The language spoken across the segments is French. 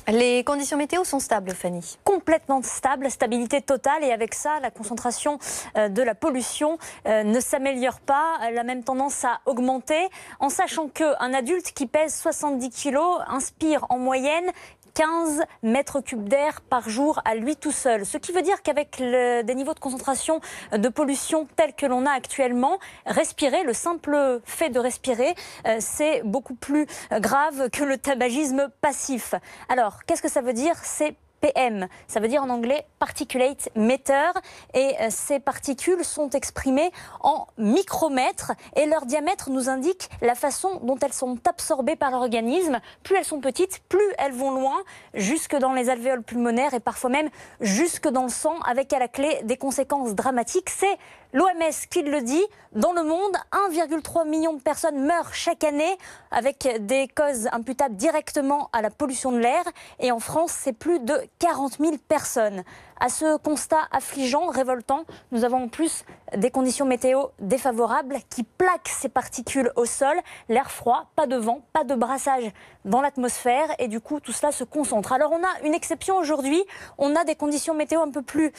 Les conditions météo sont stables, Fanny. Complètement stable, stabilité totale, et avec ça, la concentration de la pollution ne s'améliore pas, elle a même tendance à augmenter, en sachant qu'un adulte qui pèse 70 kg inspire en moyenne 15 mètres cubes d'air par jour à lui tout seul. Ce qui veut dire qu'avec des niveaux de concentration de pollution tels que l'on a actuellement, respirer, le simple fait de respirer, c'est beaucoup plus grave que le tabagisme passif. Alors, qu'est-ce que ça veut dire ? C'est PM, ça veut dire en anglais particulate matter, et ces particules sont exprimées en micromètres et leur diamètre nous indique la façon dont elles sont absorbées par l'organisme. Plus elles sont petites, plus elles vont loin, jusque dans les alvéoles pulmonaires et parfois même jusque dans le sang, avec à la clé des conséquences dramatiques. C'est l'OMS qui le dit. Dans le monde, 1,3 million de personnes meurent chaque année avec des causes imputables directement à la pollution de l'air. Et en France, c'est plus de 40 000 personnes. À ce constat affligeant, révoltant, nous avons en plus des conditions météo défavorables qui plaquent ces particules au sol. L'air froid, pas de vent, pas de brassage dans l'atmosphère, et du coup tout cela se concentre. Alors on a une exception aujourd'hui, on a des conditions météo un peu plus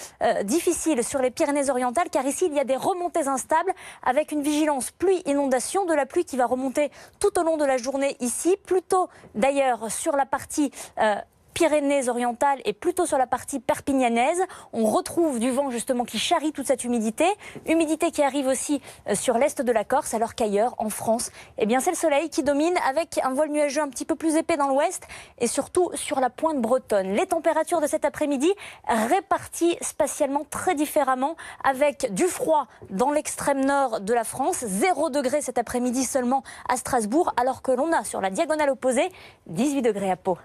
difficiles sur les Pyrénées-Orientales, car ici il y a des remontées instables avec une vigilance pluie-inondation, de la pluie qui va remonter tout au long de la journée ici, plutôt d'ailleurs sur la partie Pyrénées-Orientales et plutôt sur la partie perpignanaise. On retrouve du vent justement qui charrie toute cette humidité qui arrive aussi sur l'est de la Corse, alors qu'ailleurs en France, eh bien c'est le soleil qui domine, avec un voile nuageux un petit peu plus épais dans l'ouest et surtout sur la pointe bretonne. Les températures de cet après-midi réparties spatialement très différemment, avec du froid dans l'extrême nord de la France, 0 degré cet après-midi seulement à Strasbourg, alors que l'on a sur la diagonale opposée 18 degrés à Pau.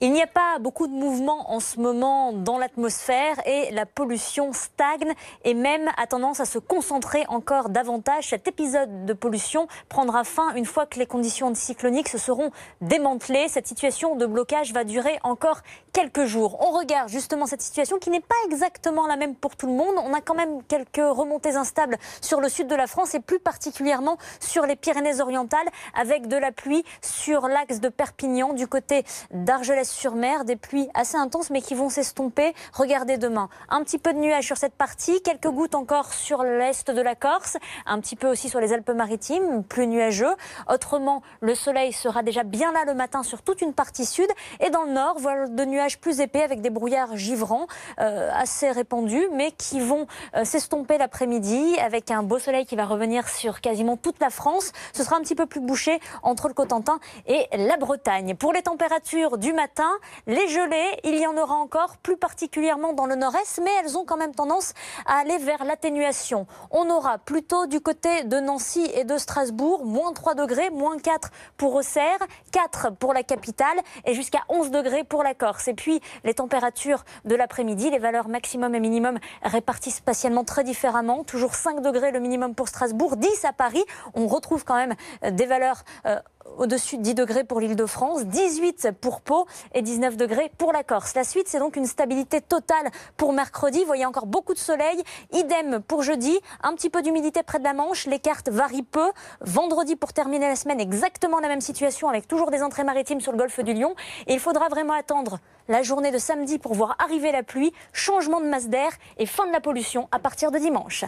Il n'y a pas beaucoup de mouvement en ce moment dans l'atmosphère et la pollution stagne et même a tendance à se concentrer encore davantage. Cet épisode de pollution prendra fin une fois que les conditions anticycloniques se seront démantelées. Cette situation de blocage va durer encore quelques jours. On regarde justement cette situation qui n'est pas exactement la même pour tout le monde. On a quand même quelques remontées instables sur le sud de la France et plus particulièrement sur les Pyrénées-Orientales, avec de la pluie sur l'axe de Perpignan du côté d'Argelès-sur-Mer, des pluies assez intenses mais qui vont s'estomper. Regardez demain, un petit peu de nuages sur cette partie, quelques gouttes encore sur l'est de la Corse, un petit peu aussi sur les Alpes-Maritimes, plus nuageux. Autrement, le soleil sera déjà bien là le matin sur toute une partie sud, et dans le nord, voile de nuages plus épais avec des brouillards givrants assez répandus mais qui vont s'estomper l'après-midi avec un beau soleil qui va revenir sur quasiment toute la France. Ce sera un petit peu plus bouché entre le Cotentin et la Bretagne. Pour les températures du matin, les gelées, il y en aura encore, plus particulièrement dans le nord-est, mais elles ont quand même tendance à aller vers l'atténuation. On aura plutôt du côté de Nancy et de Strasbourg, moins 3 degrés, moins 4 pour Auxerre, 4 pour la capitale et jusqu'à 11 degrés pour la Corse. Et puis les températures de l'après-midi, les valeurs maximum et minimum réparties spatialement très différemment. Toujours 5 degrés le minimum pour Strasbourg, 10 à Paris. On retrouve quand même des valeurs au-dessus de 10 degrés pour l'Île-de-France, 18 pour Pau et 19 degrés pour la Corse. La suite, c'est donc une stabilité totale pour mercredi. Vous voyez encore beaucoup de soleil. Idem pour jeudi, un petit peu d'humidité près de la Manche. Les cartes varient peu. Vendredi, pour terminer la semaine, exactement la même situation avec toujours des entrées maritimes sur le golfe du Lion. Et il faudra vraiment attendre la journée de samedi pour voir arriver la pluie, changement de masse d'air et fin de la pollution à partir de dimanche.